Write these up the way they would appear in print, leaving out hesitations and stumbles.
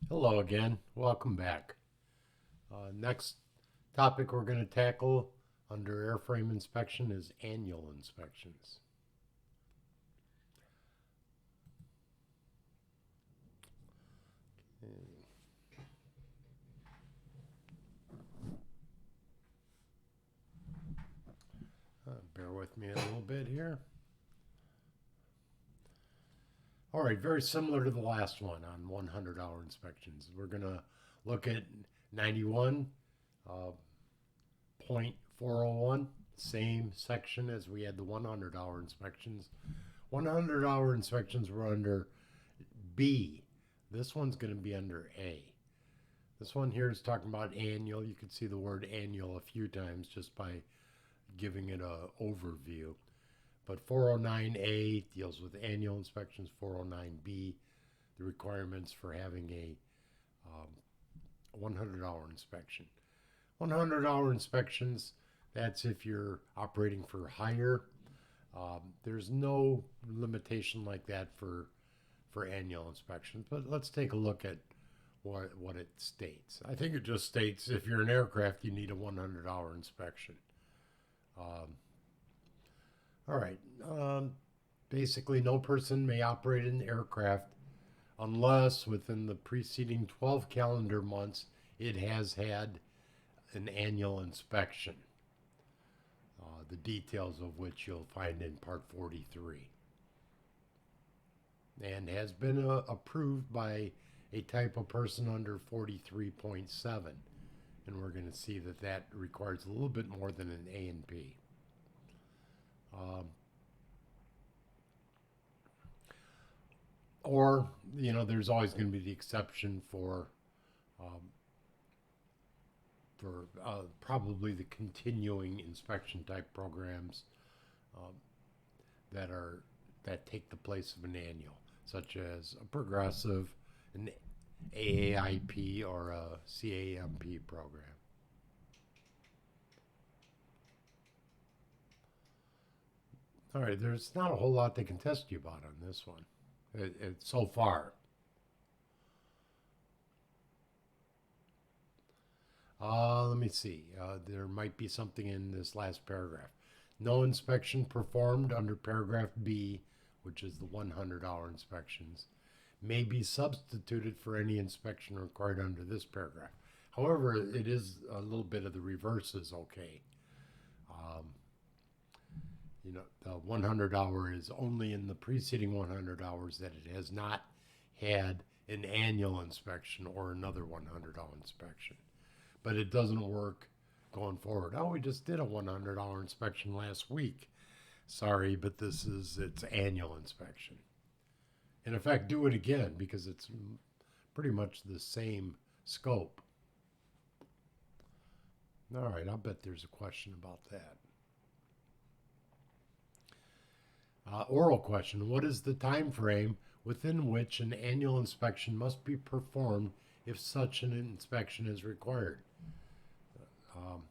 Hello again. Welcome back. Next topic we're going to tackle under airframe inspection is annual inspections. Bear with me a little bit here. All right, very similar to the last one on 100-hour inspections. We're going to look at 91 uh, 0.401, same section as we had the 100-hour inspections. 100-hour inspections were under B. This one's going to be under A. This one here is talking about annual. You can see the word annual a few times just by giving it an overview. But 409A deals with annual inspections. 409B, the requirements for having a 100-hour inspection. 100-hour inspections, that's if you're operating for hire. There's no limitation like that for annual inspections. But let's take a look at what it states. I think it just states if you're an aircraft, you need a 100-hour inspection. Um, all right. Basically, no person may operate an aircraft unless within the preceding 12 calendar months it has had an annual inspection, the details of which you'll find in Part 43, and has been approved by a type of person under 43.7. And we're going to see that that requires a little bit more than an A and P. Um, or, there's always going to be the exception um, for probably the continuing inspection type programs um, that take the place of an annual, such as a progressive, an AAIP, or a CAMP program. All right, there's not a whole lot they can test you about on this one, so far. Let me see. There might be something in this last paragraph. No inspection performed under paragraph B, which is the 100-hour inspections, may be substituted for any inspection required under this paragraph. However, it is a little bit of the reverse is okay. Um, the 100 hour is only in the preceding 100 hours that it has not had an annual inspection or another 100-hour inspection. But it doesn't work going forward. Oh, we just did a 100-hour inspection last week. Sorry, but this is its annual inspection. And in fact, do it again because it's pretty much the same scope. All right, I'll bet there's a question about that. Oral question. What is the time frame within which an annual inspection must be performed if such an inspection is required? Um,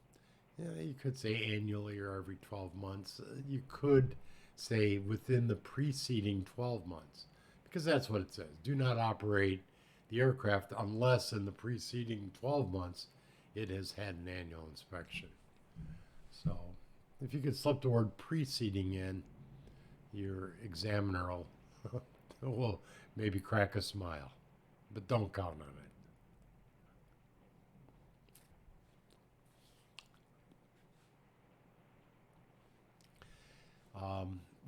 you could say annually or every 12 months. You could say within the preceding 12 months because that's what it says. Do not operate the aircraft unless in the preceding 12 months it has had an annual inspection. So if you could slip the word preceding in, your examiner will maybe crack a smile, but don't count on it.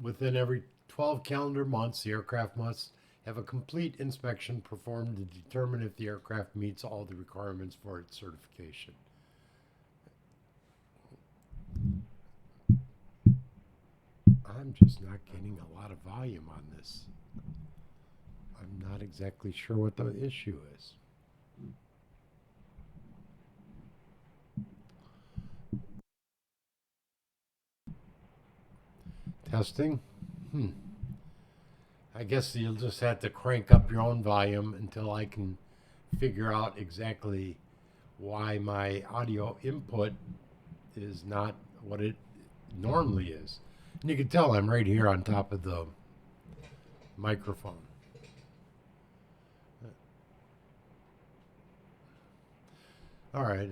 Within every 12 calendar months, the aircraft must have a complete inspection performed to determine if the aircraft meets all the requirements for its certification. I'm just not getting a lot of volume on this. I'm not exactly sure what the issue is. Testing? I guess you'll just have to crank up your own volume until I can figure out exactly why my audio input is not what it normally is. And you can tell I'm right here on top of the microphone. All right.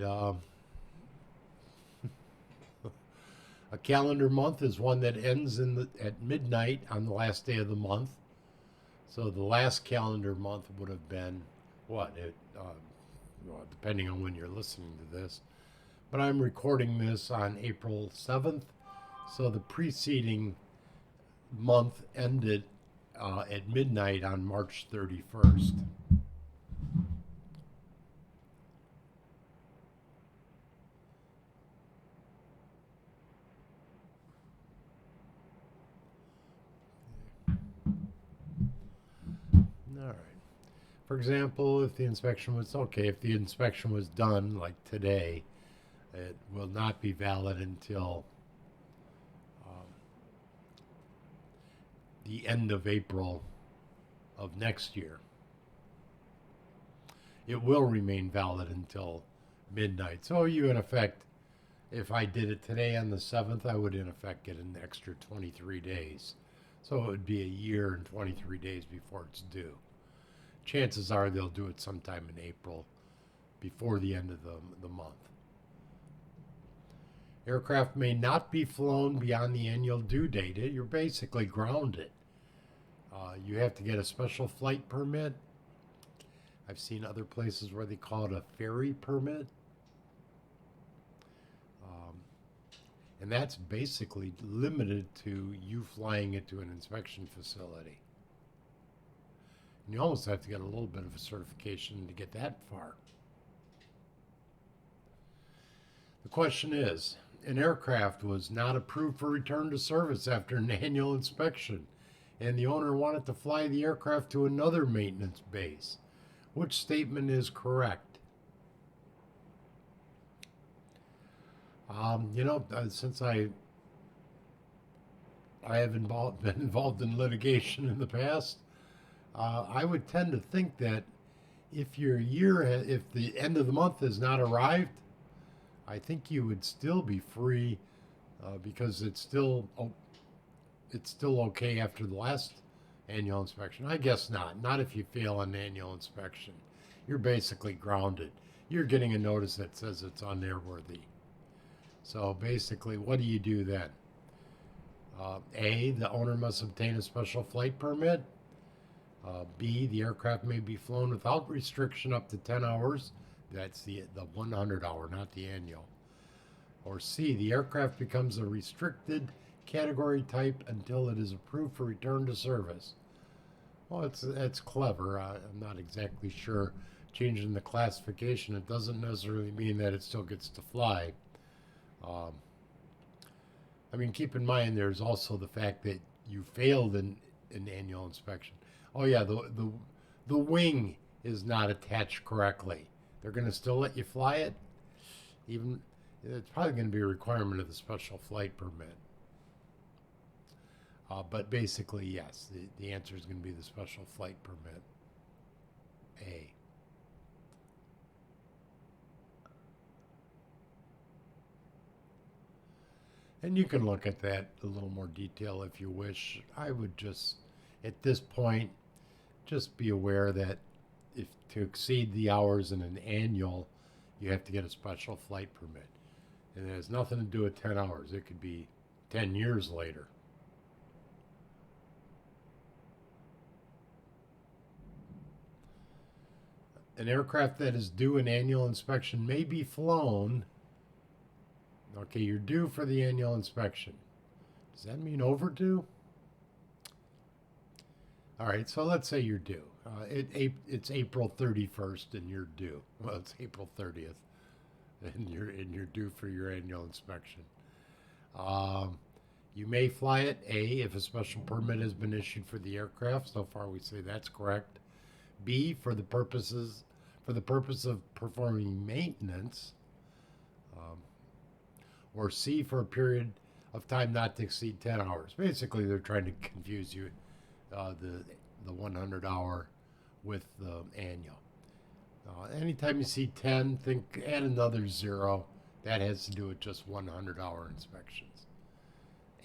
A calendar month is one that ends at midnight on the last day of the month. So the last calendar month would have been what? Well, depending on when you're listening to this. But I'm recording this on April 7th. So the preceding month ended at midnight on March 31st. All right. For example, if the inspection was okay, if the inspection was done like today, it will not be valid until um, the end of April of next year. It will remain valid until midnight. So you, in effect, if I did it today on the 7th, I would, in effect, get an extra 23 days. So it would be a year and 23 days before it's due. Chances are they'll do it sometime in April before the end of the month. Aircraft may not be flown beyond the annual due date. You're basically grounded. You have to get a special flight permit. I've seen other places where they call it a ferry permit. Um, and that's basically limited to you flying it to an inspection facility. And you almost have to get a little bit of a certification to get that far. The question is, an aircraft was not approved for return to service after an annual inspection, and the owner wanted to fly the aircraft to another maintenance base. Which statement is correct? Since I have been involved in litigation in the past, I would tend to think that if the end of the month has not arrived, I think you would still be free because it's still okay after the last annual inspection. I guess not. Not if you fail an annual inspection. You're basically grounded. You're getting a notice that says it's unairworthy. So basically, what do you do then? A, the owner must obtain a special flight permit. B, the aircraft may be flown without restriction up to 10 hours. That's the 100 hour, not the annual. Or C, the aircraft becomes a restricted category type until it is approved for return to service. Well, that's clever. I'm not exactly sure. Changing the classification, it doesn't necessarily mean that it still gets to fly. Um, keep in mind there's also the fact that you failed an annual inspection. Oh yeah, the wing is not attached correctly. They're going to still let you fly it, even it's probably going to be a requirement of the special flight permit. But basically, yes, the answer is going to be the special flight permit. A. And you can look at that a little more detail if you wish. I would just, at this point, just be aware that if to exceed the hours in an annual, you have to get a special flight permit. And it has nothing to do with 10 hours. It could be 10 years later. An aircraft that is due an annual inspection may be flown. Okay, you're due for the annual inspection. Does that mean overdue? All right, so let's say you're due. It's April 31st and you're due. Well, it's April 30th, and you're due for your annual inspection. Um, you may fly it. A, if a special permit has been issued for the aircraft. So far, we say that's correct. B, for the purpose of performing maintenance. Um, or C, for a period of time not to exceed 10 hours. Basically, they're trying to confuse you, the 100 hour with the annual. Anytime you see 10, add another zero. That has to do with just 100 hour inspections.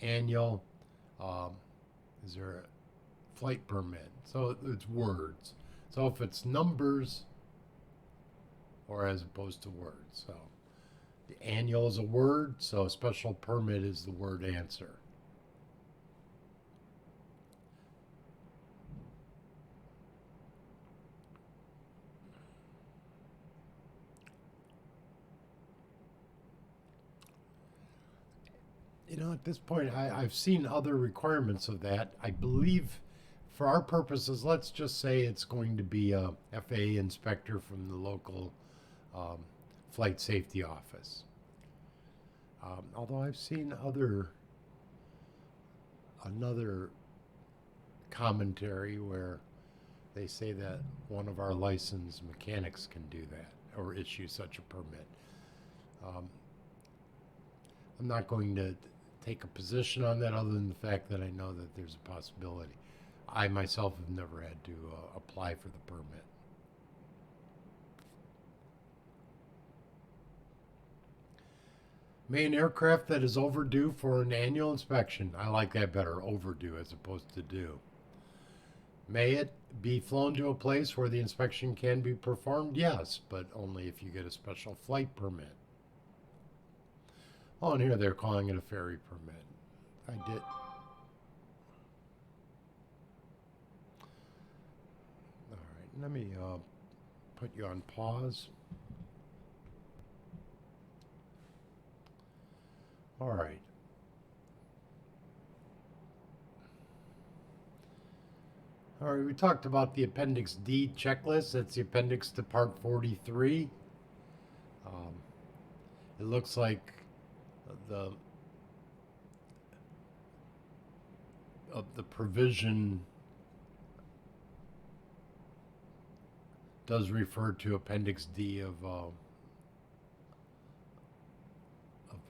Annual, is there a flight permit? So it's words. So if it's numbers or as opposed to word. So the annual is a word, so special permit is the word answer. At this point, I've seen other requirements of that. I believe for our purposes, let's just say it's going to be a FAA inspector from the local um, flight safety office. Although I've seen another commentary where they say that one of our licensed mechanics can do that or issue such a permit. Um, I'm not going to take a position on that other than the fact that I know that there's a possibility. I myself have never had to apply for the permit. May an aircraft that is overdue for an annual inspection, I like that better, overdue as opposed to due. May it be flown to a place where the inspection can be performed? Yes, but only if you get a special flight permit. Oh, and here they're calling it a ferry permit. I did. All right, let me put you on pause. All right. All right, we talked about the Appendix D checklist. That's the appendix to Part 43. It looks like the provision does refer to Appendix D of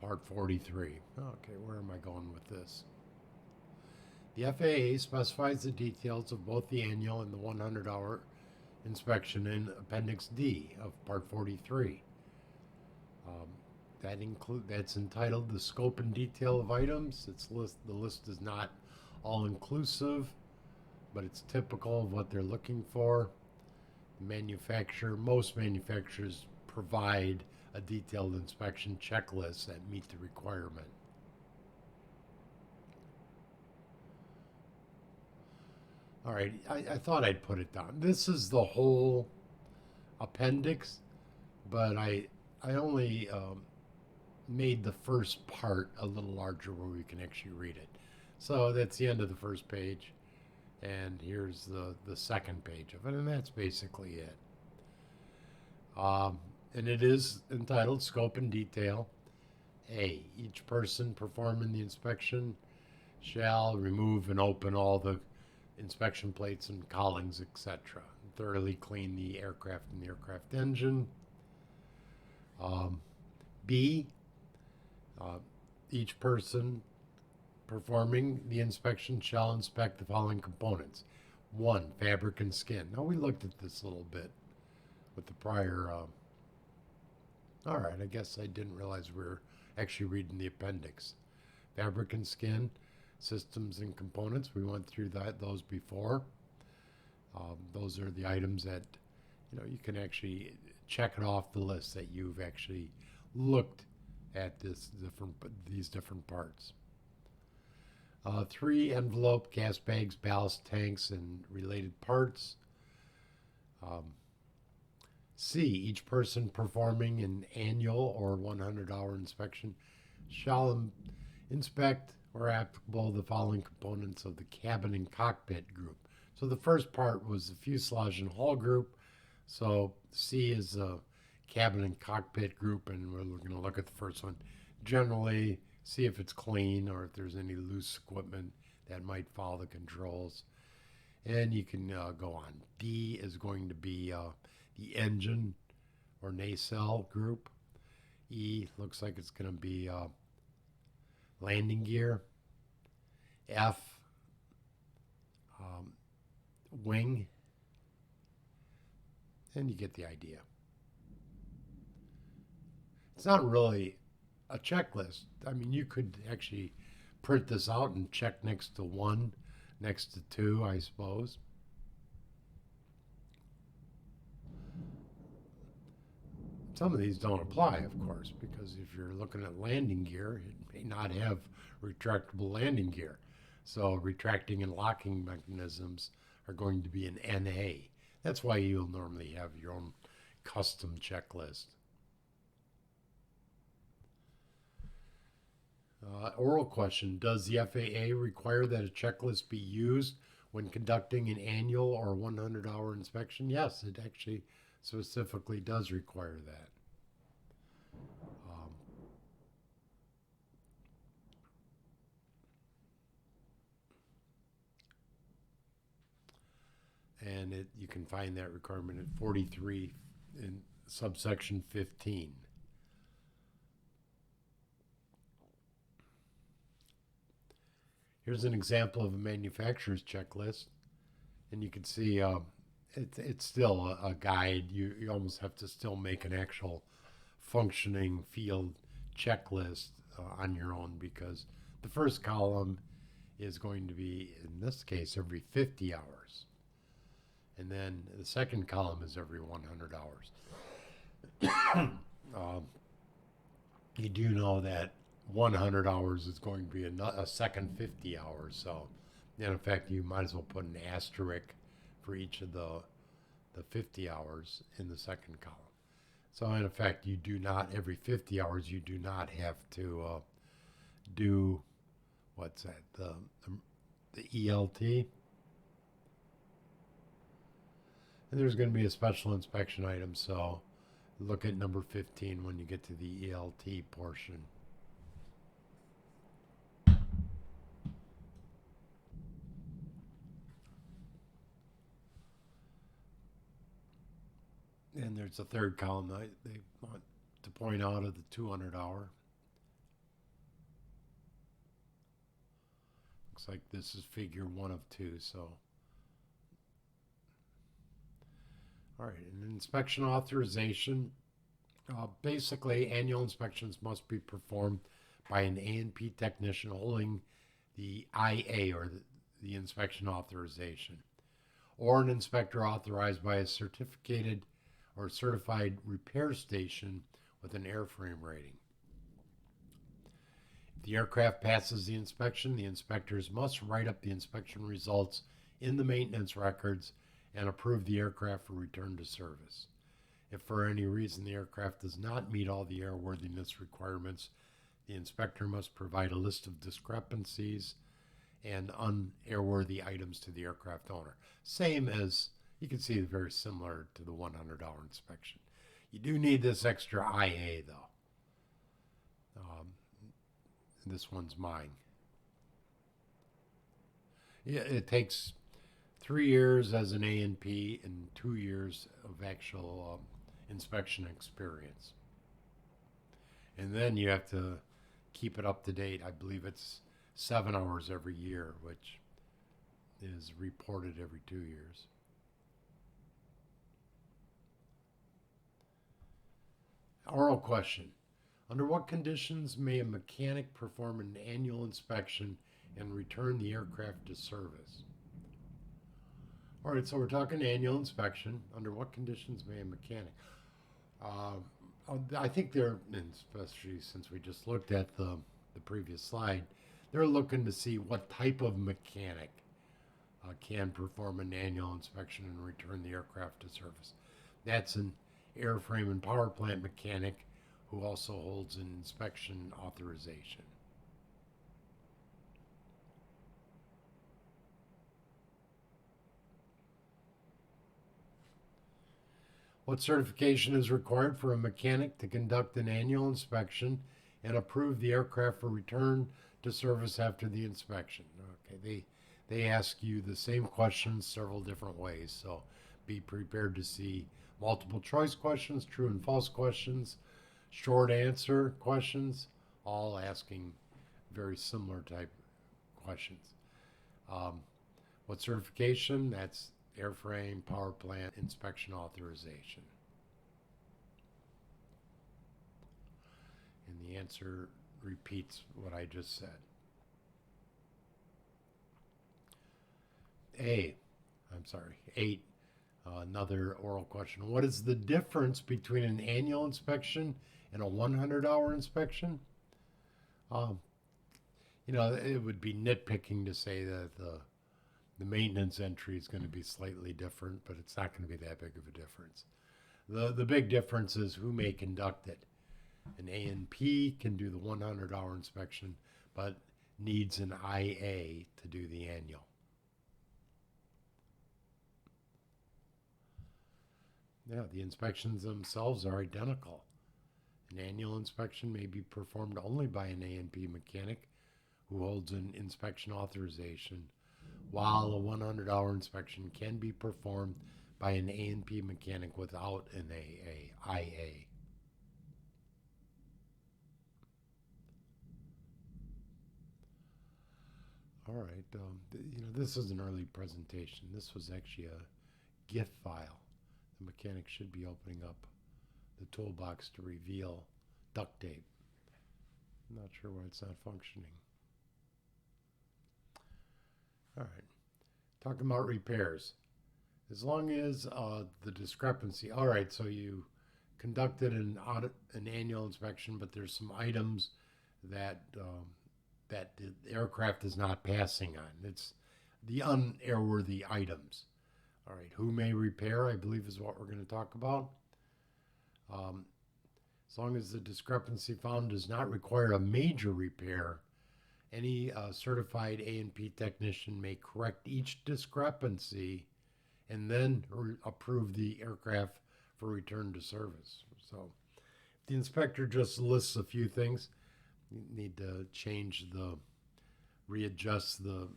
Part 43. Okay, where am I going with this? The FAA specifies the details of both the annual and the 100-hour inspection in Appendix D of Part 43. That's entitled the scope and detail of items. The list is not all inclusive, but it's typical of what they're looking for. Most manufacturers provide a detailed inspection checklist that meet the requirement. All right, I thought I'd put it down. This is the whole appendix, but I only made the first part a little larger where we can actually read it. So that's the end of the first page, and here's the second page of it, and that's basically it. And it is entitled Scope and Detail. A, each person performing the inspection shall remove and open all the inspection plates and cowlings, etc. Thoroughly clean the aircraft and the aircraft engine. B, each person performing the inspection shall inspect the following components. 1, fabric and skin. Now, we looked at this a little bit with the prior. All right, I guess I didn't realize we were actually reading the appendix. Fabric and skin, systems and components. We went through those before. Those are the items that you can actually check it off the list that you've actually looked at these different parts. 3, envelope, gas bags, ballast tanks, and related parts. C, each person performing an annual or 100-hour inspection shall inspect, where applicable, the following components of the cabin and cockpit group. So the first part was the fuselage and hull group. So C is the cabin and cockpit group, and we're going to look at the first one. Generally, see if it's clean or if there's any loose equipment that might follow the controls. And you can go on. D is going to be the engine or nacelle group. E looks like it's going to be landing gear. F, wing. And you get the idea. It's not really a checklist. I mean, you could actually print this out and check next to 1, next to 2, I suppose. Some of these don't apply, of course, because if you're looking at landing gear, it may not have retractable landing gear. So retracting and locking mechanisms are going to be an NA. That's why you'll normally have your own custom checklist. Oral question: does the FAA require that a checklist be used when conducting an annual or 100-hour inspection? Yes, it actually specifically does require that. Um, and you can find that requirement at 43 in subsection 15. Here's an example of a manufacturer's checklist, and you can see it's still a guide. You almost have to still make an actual functioning field checklist on your own, because the first column is going to be, in this case, every 50 hours. And then the second column is every 100 hours. You do know that 100 hours is going to be a second 50 hours. So, in effect, you might as well put an asterisk for each of the 50 hours in the second column. So, in effect, you do not, every 50 hours, you do not have to do, what's that, the ELT. And there's going to be a special inspection item, so look at number 15 when you get to the ELT portion. And there's a third column that they want to point out of the 200-hour. Looks like this is figure 1 of 2, so. All right, an inspection authorization. Basically, annual inspections must be performed by an A&P technician holding the IA, or the inspection authorization, or an inspector authorized by a certificated or certified repair station with an airframe rating. If the aircraft passes the inspection, the inspectors must write up the inspection results in the maintenance records and approve the aircraft for return to service. If for any reason the aircraft does not meet all the airworthiness requirements, the inspector must provide a list of discrepancies and unairworthy items to the aircraft owner. Same as, you can see, very similar to the 100-hour inspection. You do need this extra IA, though. This one's mine. Yeah, it takes 3 years as an A&P and 2 years of actual inspection experience. And then you have to keep it up to date. I believe it's 7 hours every year, which is reported every 2 years. Oral question. Under what conditions may a mechanic perform an annual inspection and return the aircraft to service? All right, so we're talking annual inspection. Under what conditions may a mechanic? I think they're, especially since we just looked at the previous slide, they're looking to see what type of mechanic can perform an annual inspection and return the aircraft to service. That's an airframe and power plant mechanic who also holds an inspection authorization. What certification is required for a mechanic to conduct an annual inspection and approve the aircraft for return to service after the inspection? Okay, they ask you the same questions several different ways, so be prepared to see multiple choice questions, true and false questions, short answer questions, all asking very similar type questions. What certification? That's airframe, power plant, inspection authorization. And the answer repeats what I just said. 8. Another oral question. What is the difference between an annual inspection and a 100-hour inspection? Um, it would be nitpicking to say that the maintenance entry is going to be slightly different, but it's not going to be that big of a difference. The big difference is who may conduct it. An A&P can do the 100-hour inspection, but needs an IA to do the annual. Yeah, the inspections themselves are identical. An annual inspection may be performed only by an A&P mechanic who holds an inspection authorization, while a 100-hour inspection can be performed by an A&P mechanic without an IA. All right, this is an early presentation. This was actually a GIF file. The mechanic should be opening up the toolbox to reveal duct tape. I'm not sure why it's not functioning. All right, talking about repairs. As long as the discrepancy, all right, so you conducted an annual inspection, but there's some items that that the aircraft is not passing on. It's the unairworthy items. All right, who may repair, I believe, is what we're going to talk about. As long as the discrepancy found does not require a major repair, any certified A&P technician may correct each discrepancy and then approve the aircraft for return to service. So if the inspector just lists a few things, you need to readjust the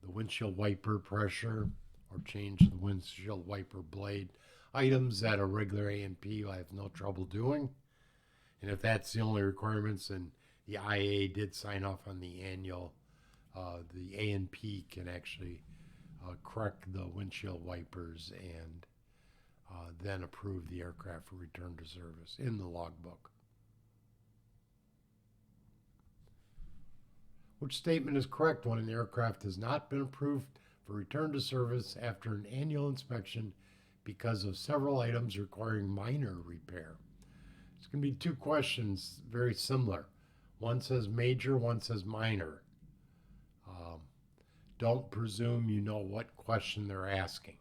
windshield wiper pressure or change the windshield wiper blade, items that a regular A&P will have no trouble doing. And if that's the only requirements and the IA did sign off on the annual, the A&P can actually correct the windshield wipers and then approve the aircraft for return to service in the logbook. Which statement is correct when an aircraft has not been approved for return to service after an annual inspection because of several items requiring minor repair? It's going to be two questions very similar. One says major, one says minor. Don't presume you know what question they're asking.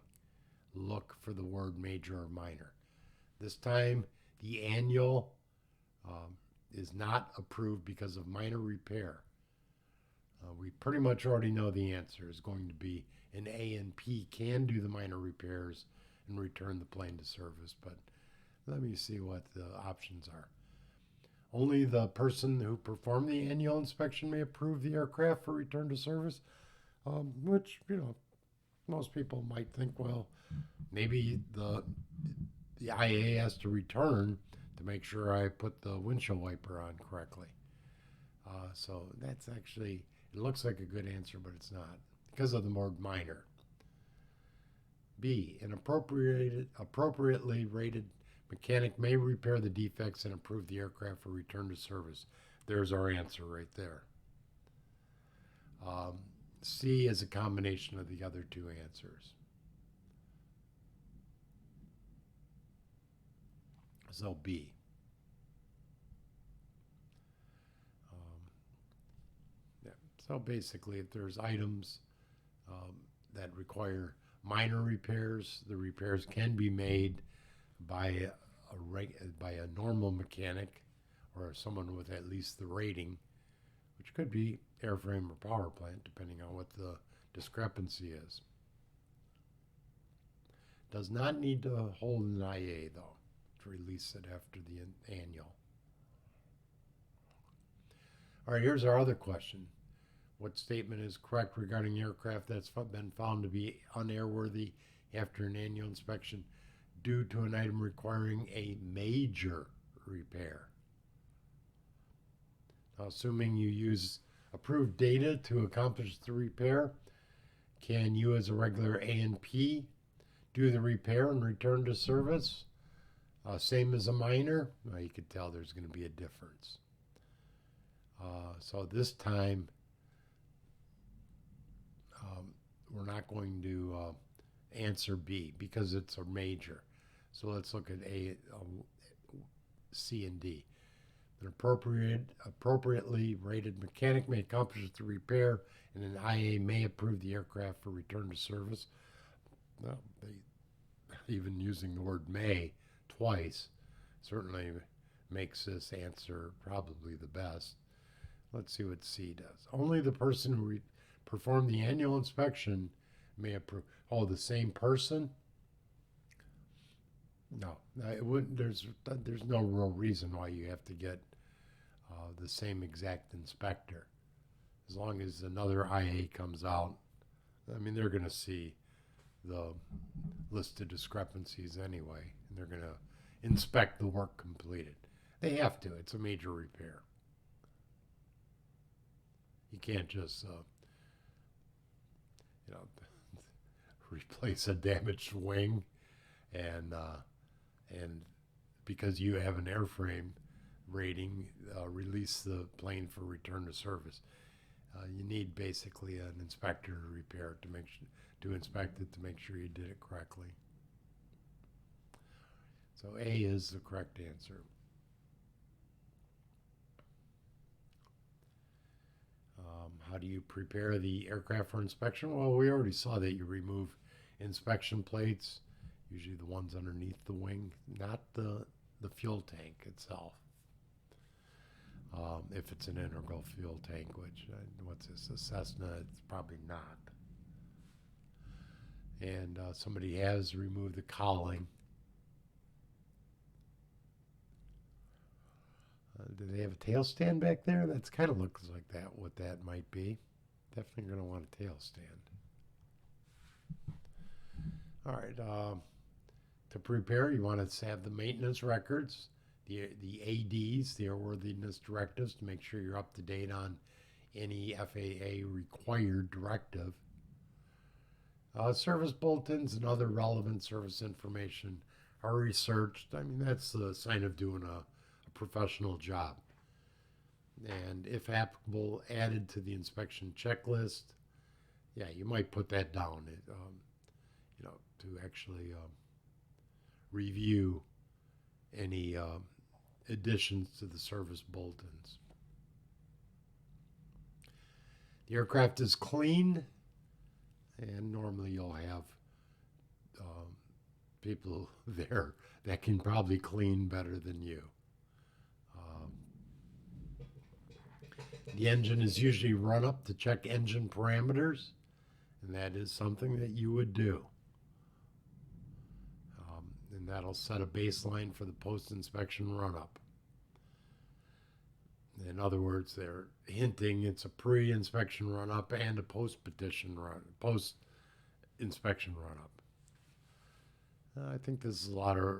Look for the word major or minor. This time, the annual is not approved because of minor repair. We pretty much already know the answer is going to be an A&P can do the minor repairs and return the plane to service, but let me see what the options are. Only the person who performed the annual inspection may approve the aircraft for return to service, which, most people might think, well, maybe the IA has to return to make sure I put the windshield wiper on correctly. So that's actually, it looks like a good answer, but it's not because of the word minor. B, an appropriately rated mechanic may repair the defects and approve the aircraft for return to service. There's our answer right there. C is a combination of the other two answers. So B. Yeah. So basically, if there's items that require minor repairs, the repairs can be made by a normal mechanic or someone with at least the rating, which could be airframe or power plant, depending on what the discrepancy is. Does not need to hold an IA, though, to release it after the annual. All right, here's our other question. What statement is correct regarding aircraft that's been found to be unairworthy after an annual inspection due to an item requiring a major repair? Now, assuming you use approved data to accomplish the repair, can you as a regular A&P do the repair and return to service? Same as a minor? Well, you could tell there's going to be a difference. So this time, we're not going to answer B because it's a major. So let's look at A, C, and D. An appropriately rated mechanic may accomplish the repair, and an IA may approve the aircraft for return to service. Well, even using the word may twice certainly makes this answer probably the best. Let's see what C does. Only the person who performed the annual inspection may approve. Oh, the same person? No, it wouldn't. There's no real reason why you have to get the same exact inspector. As long as another IA comes out, I mean, they're going to see the list of discrepancies anyway, and they're going to inspect the work completed. They have to. It's a major repair. You can't just, you know, replace a damaged wing and because you have an airframe rating, release the plane for return to service. You need basically an inspector to repair it to inspect it to make sure you did it correctly. So A is the correct answer. How do you prepare the aircraft for inspection? Well, we already saw that you remove inspection plates, usually the ones underneath the wing, not the fuel tank itself. If it's an integral fuel tank, which, what's this, a Cessna, it's probably not. And somebody has removed the cowling. Do they have a tail stand back there? That's kind of looks like that, what that might be. Definitely going to want a tail stand. All right. To prepare, you want to have the maintenance records, the ADs, the airworthiness directives, to make sure you're up to date on any FAA required directive. Service bulletins and other relevant service information are researched. I mean, that's the sign of doing a professional job. And if applicable, added to the inspection checklist. Yeah, you might put that down, to actually review any additions to the service bulletins. The aircraft is cleaned, and normally you'll have people there that can probably clean better than you. The engine is usually run up to check engine parameters, and that is something that you would do. And that'll set a baseline for the post-inspection run-up. In other words, they're hinting it's a pre-inspection run-up and a post-inspection run-up. I think this is a lot of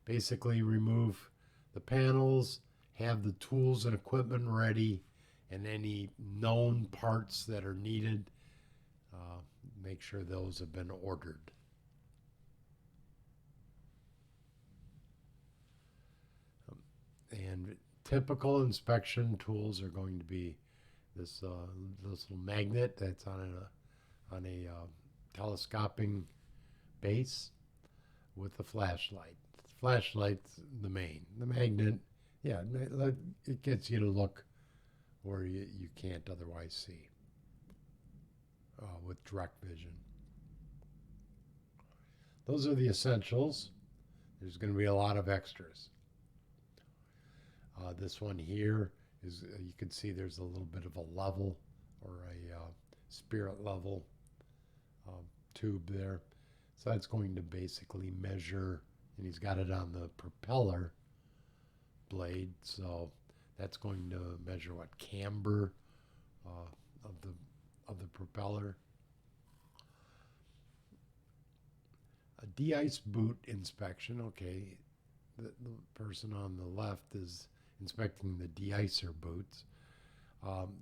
basically remove the panels, have the tools and equipment ready, and any known parts that are needed, make sure those have been ordered. And typical inspection tools are going to be this little magnet that's on a telescoping base with a flashlight. Flashlight's the main. The magnet, yeah, it gets you to look where you can't otherwise see with direct vision. Those are the essentials. There's going to be a lot of extras. This one here is, you can see there's a little bit of a level or a spirit level tube there. So that's going to basically measure, and he's got it on the propeller blade, so that's going to measure what camber of the propeller. A de-ice boot inspection. Okay, the person on the left is inspecting the de-icer boots.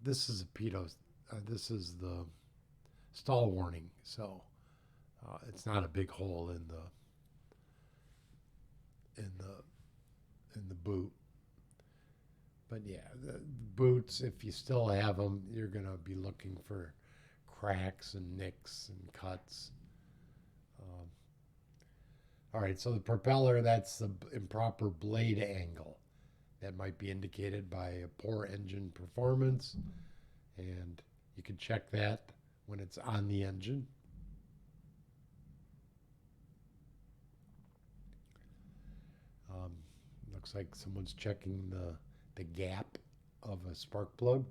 This is a pitot. This is the stall warning, so it's not a big hole in the boot. But yeah, the boots, if you still have them, you're going to be looking for cracks and nicks and cuts. All right, so the propeller, that's the improper blade angle. That might be indicated by a poor engine performance, and you can check that when it's on the engine. Um, Looks like someone's checking the gap of a spark plug.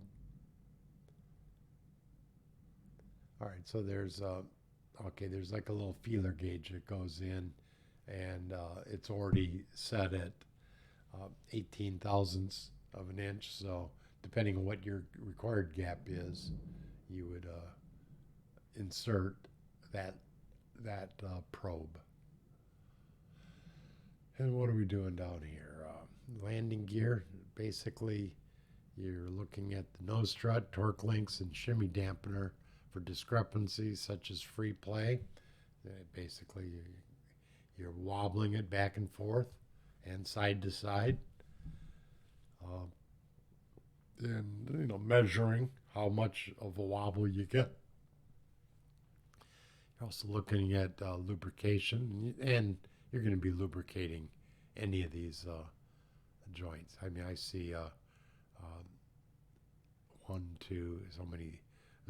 All right, so there's like a little feeler gauge that goes in, and it's already set at 18 thousandths of an inch. So depending on what your required gap is, you would insert that probe. And what are we doing down here? Landing gear. Basically, you're looking at the nose strut, torque links, and shimmy dampener for discrepancies such as free play. Basically, you're wobbling it back and forth and side to side, uh, and measuring how much of a wobble you get. You're also looking at lubrication, and you're going to be lubricating any of these joints. I mean, I see one, two, so many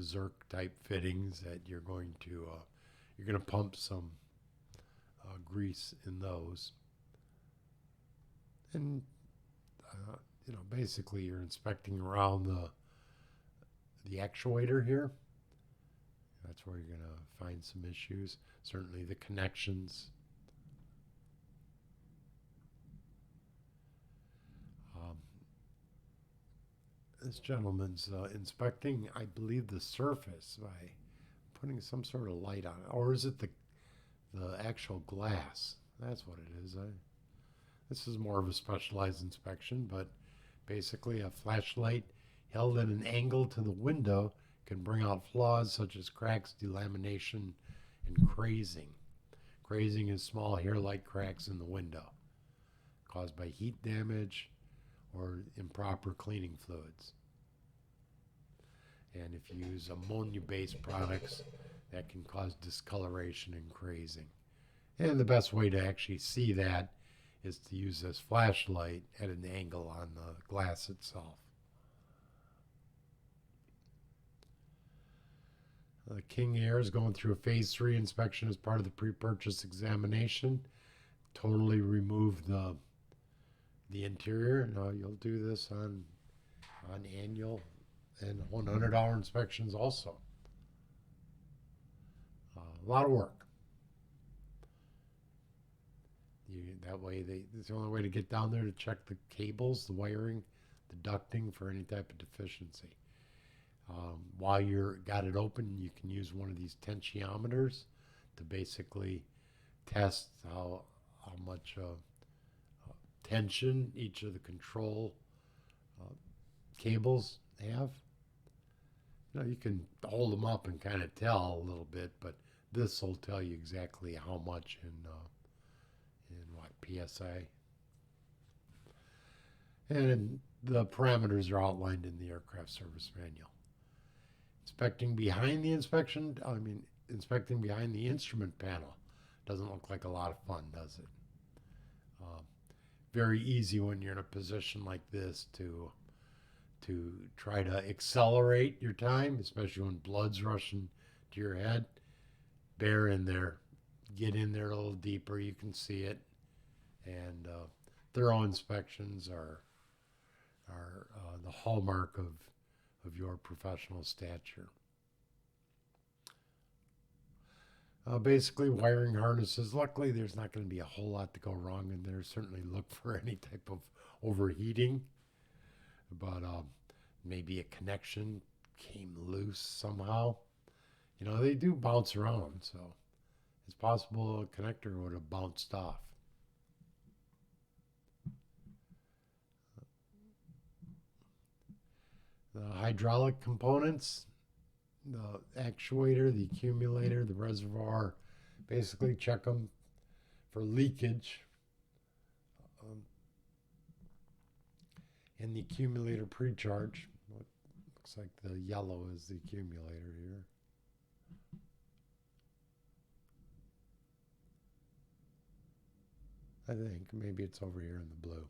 Zerk type fittings that you're going to pump some grease in those, and basically you're inspecting around the actuator here. That's where you're going to find some issues. Certainly the connections. This gentleman's inspecting, I believe, the surface by putting some sort of light on it. Or is it the actual glass? That's what it is. This is more of a specialized inspection, but basically a flashlight held at an angle to the window can bring out flaws such as cracks, delamination, and crazing. Crazing is small hair-like cracks in the window caused by heat damage or improper cleaning fluids. And if you use ammonia-based products, that can cause discoloration and crazing. And the best way to actually see that is to use this flashlight at an angle on the glass itself. King Air is going through a phase 3 inspection as part of the pre-purchase examination. Totally remove the interior. Now you'll do this on annual and $100 inspections also. A lot of work. That way, it's the only way to get down there to check the cables, the wiring, the ducting for any type of deficiency. While you're got it open, you can use one of these tensiometers to basically test how much tension each of the control cables have. You can hold them up and kind of tell a little bit, but this will tell you exactly how much in what PSI. And the parameters are outlined in the aircraft service manual. Inspecting behind the instrument panel doesn't look like a lot of fun, does it? Very easy when you're in a position like this to try to accelerate your time, especially when blood's rushing to your head. Bear in there, get in there a little deeper. You can see it, and thorough inspections are the hallmark of your professional stature. Basically, wiring harnesses. Luckily, there's not going to be a whole lot to go wrong in there. Certainly look for any type of overheating, but maybe a connection came loose somehow. They do bounce around, so it's possible a connector would have bounced off. The hydraulic components, the actuator, the accumulator, the reservoir, basically check them for leakage. And the accumulator pre-charge. Looks like the yellow is the accumulator here. I think maybe it's over here in the blue.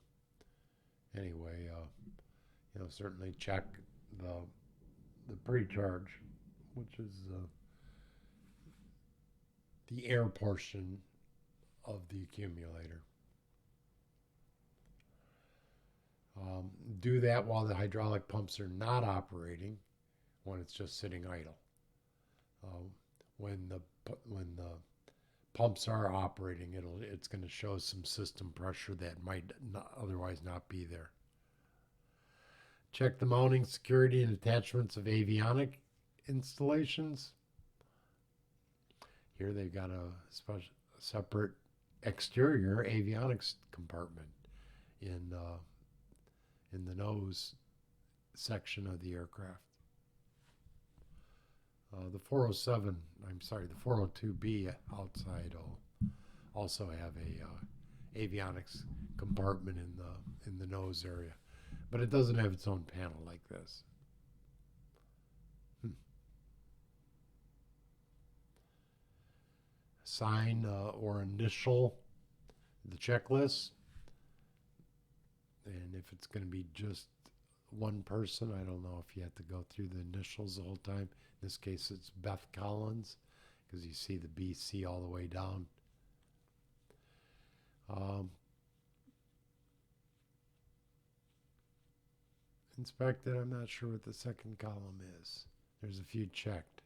Anyway, certainly check the pre-charge, which is the air portion of the accumulator. Do that while the hydraulic pumps are not operating, when it's just sitting idle. Uh, when the pumps are operating, it's going to show some system pressure that might otherwise not be there. Check the mounting, security, and attachments of avionic installations. Here they've got a separate exterior avionics compartment in the nose section of the aircraft. The 402B outside will also have a avionics compartment in the nose area, but it doesn't have its own panel like this. Sign or initial the checklist, and if it's going to be just one person, I don't know if you have to go through the initials the whole time. In this case, it's Beth Collins, because you see the BC all the way down. Inspected, I'm not sure what the second column is. There's a few checked.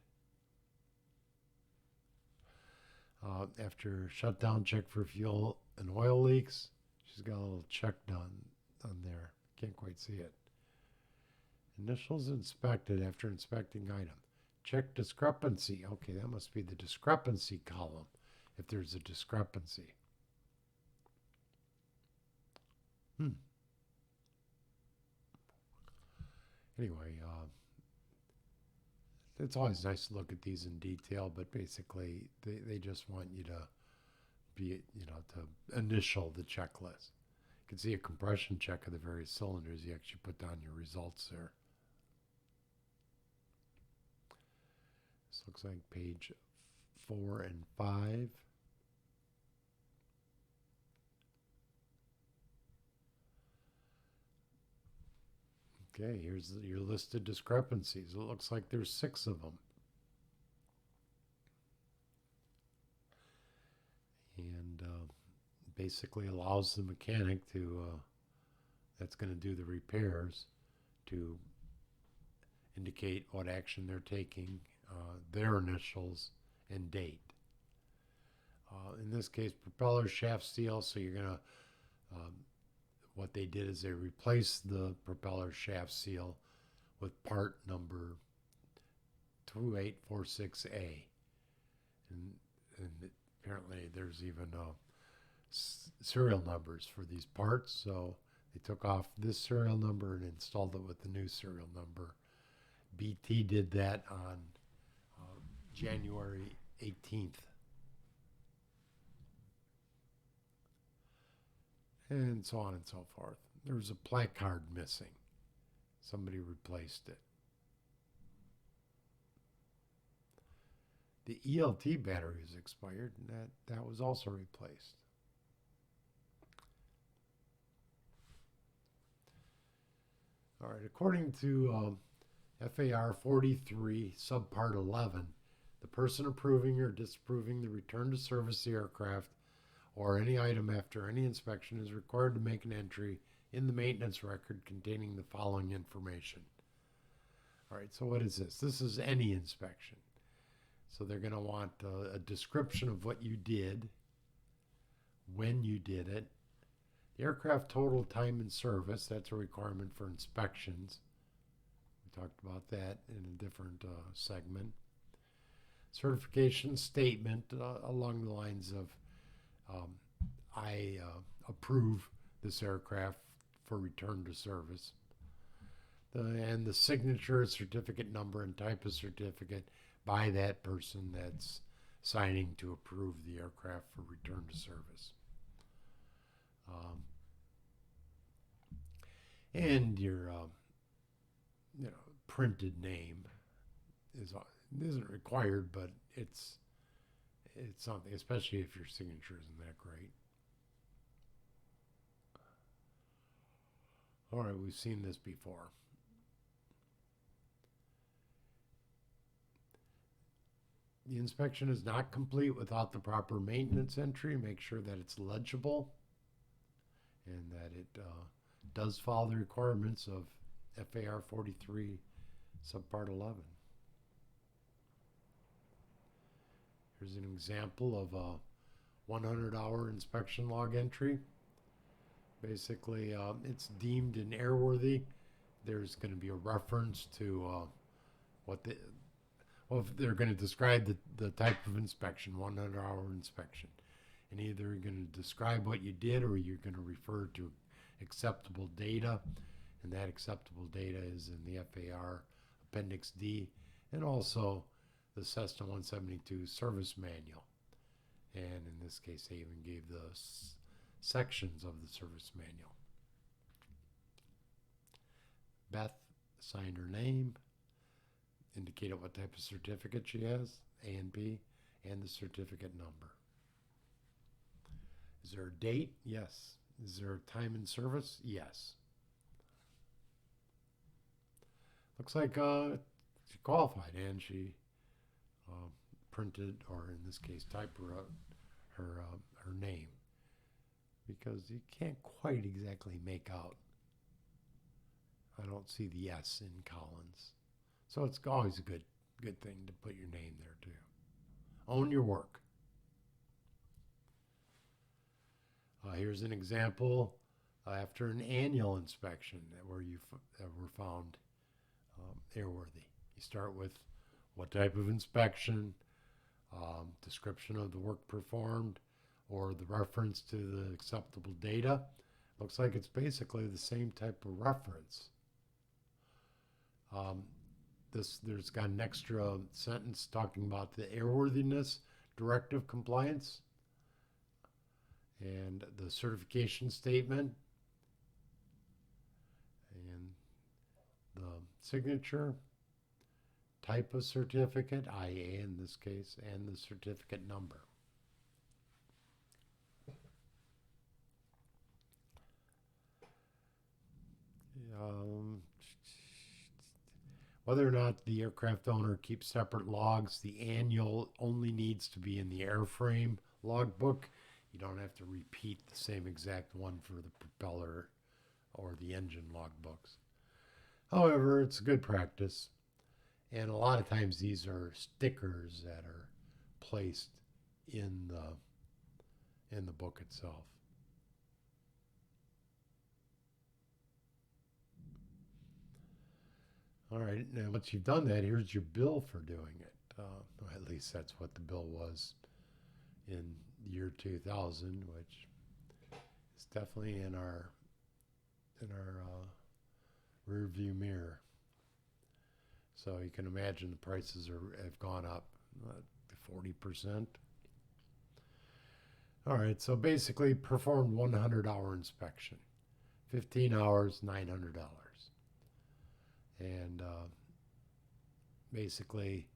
After shutdown, check for fuel and oil leaks. She's got a little check done on there. Can't quite see it. Initials inspected after inspecting item. Check discrepancy. Okay, that must be the discrepancy column if there's a discrepancy. Anyway, it's always nice to look at these in detail, but basically they just want you to to initial the checklist. You can see a compression check of the various cylinders. You actually put down your results there. This looks like page 4 and 5. Okay, here's your listed discrepancies. It looks like there's 6 of them. And basically allows the mechanic that's going to do the repairs to indicate what action they're taking, their initials, and date. In this case, propeller shaft seal, so you're going to what they did is they replaced the propeller shaft seal with part number 2846A. And apparently there's even serial numbers for these parts, so they took off this serial number and installed it with the new serial number. BT did that on January 18th. And so on and so forth. There was a placard missing. Somebody replaced it. The ELT battery is expired, and that was also replaced. All right, according to FAR 43, subpart 11, the person approving or disapproving the return to service of the aircraft or any item after any inspection is required to make an entry in the maintenance record containing the following information. All right, so what is this? This is any inspection. So they're going to want a description of what you did, when you did it, the aircraft total time in service. That's a requirement for inspections. We talked about that in a different segment. Certification statement along the lines of I approve this aircraft for return to service. And the signature, certificate number, and type of certificate by that person that's signing to approve the aircraft for return to service. And your printed name isn't required, but it's something, especially if your signature isn't that great. All right, we've seen this before. The inspection is not complete without the proper maintenance entry. Make sure that it's legible and that it does follow the requirements of FAR 43 subpart 11. Here's an example of a 100-hour inspection log entry. Basically, it's deemed an airworthy. There's going to be a reference to well, if they're going to describe the type of inspection, 100-hour inspection. And either you're going to describe what you did or you're going to refer to acceptable data. And that acceptable data is in the FAR Appendix D and also the Cessna 172 service manual. And in this case, they even gave the sections of the service manual. Beth signed her name, indicated what type of certificate she has, A and B, and the certificate number. Is there a date? Yes. Is there a time in service? Yes. Looks like she qualified, and she printed, or in this case, typed her name, because you can't quite exactly make out. I don't see the S in Collins, so it's always a good thing to put your name there too. Own your work. Here's an example after an annual inspection where you were found airworthy. You start with what type of inspection, description of the work performed, or the reference to the acceptable data. Looks like it's basically the same type of reference. There's got an extra sentence talking about the airworthiness directive compliance and the certification statement and the signature, type of certificate, IA in this case, and the certificate number. Whether or not the aircraft owner keeps separate logs, the annual only needs to be in the airframe logbook. You don't have to repeat the same exact one for the propeller or the engine logbooks. However, it's good practice, and a lot of times these are stickers that are placed in the book itself. All right, now once you've done that, here's your bill for doing it. At least that's what the bill was in the year 2000, which is definitely in our rear view mirror. So you can imagine the prices have gone up 40%. All right, so basically performed 100-hour inspection, 15 hours, $900. And basically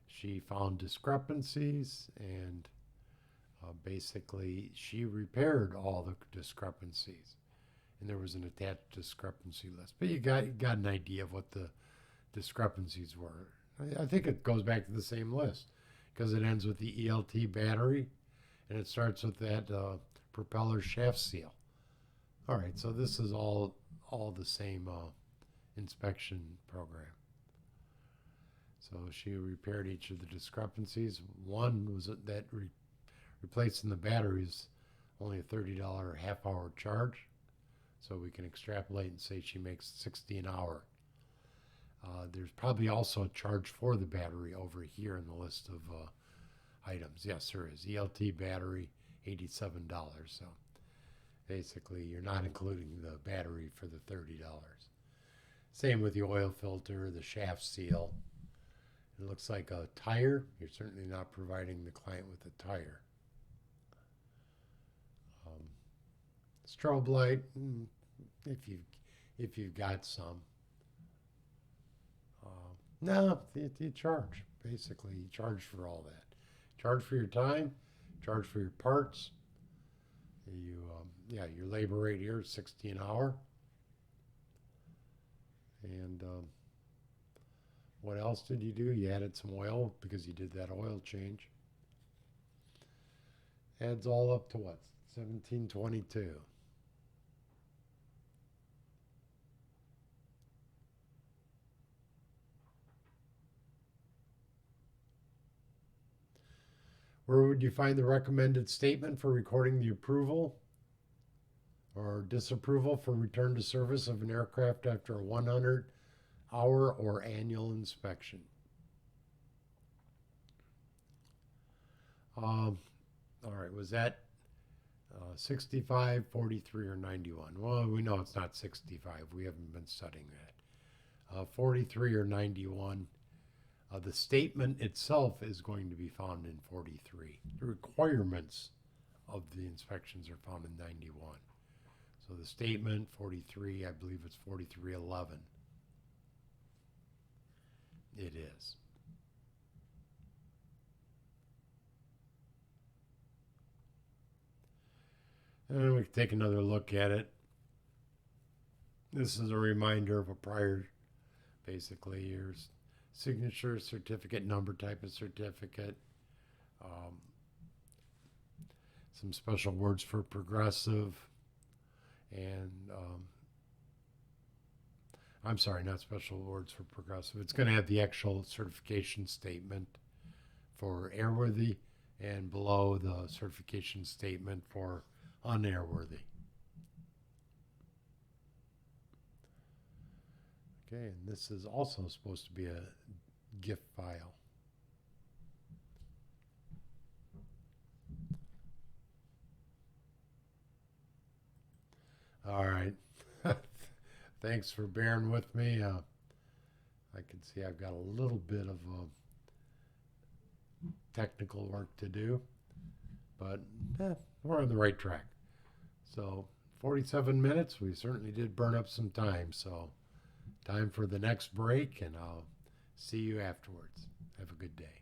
she found discrepancies, and basically she repaired all the discrepancies, and there was an attached discrepancy list, but you got an idea of what the discrepancies were. I think it goes back to the same list because it ends with the ELT battery and it starts with that propeller shaft seal. All right, so this is all the same inspection program. So she repaired each of the discrepancies. One was that replacing the batteries, only a $30 half-hour charge. So we can extrapolate and say she makes $60 an hour. There's probably also a charge for the battery over here in the list of items. Yes, there is. ELT battery, $87. So basically, you're not including the battery for the $30. Same with the oil filter, the shaft seal. It looks like a tire. You're certainly not providing the client with a tire. Strobe light, if you've got some. No, you charge. Basically, you charge for all that. Charge for your time, charge for your parts. Your labor rate here is $60 an hour. And what else did you do? You added some oil because you did that oil change. Adds all up to what? 1722. Where would you find the recommended statement for recording the approval or disapproval for return to service of an aircraft after a 100-hour or annual inspection? All right, was that 65, 43, or 91? Well, we know it's not 65. We haven't been studying that. 43 or 91. The statement itself is going to be found in 43. The requirements of the inspections are found in 91. So the statement, 43, I believe it's 4311. It is. And we can take another look at it. This is a reminder of a prior, basically, your signature, certificate, number type of certificate. Some special words for progressive. And I'm sorry, not special words for progressive. It's going to have the actual certification statement for airworthy and below the certification statement for unairworthy. Okay, and this is also supposed to be a GIF file. All right. Thanks for bearing with me. I can see I've got a little bit of technical work to do, but we're on the right track. So 47 minutes, we certainly did burn up some time. So time for the next break, and I'll see you afterwards. Have a good day.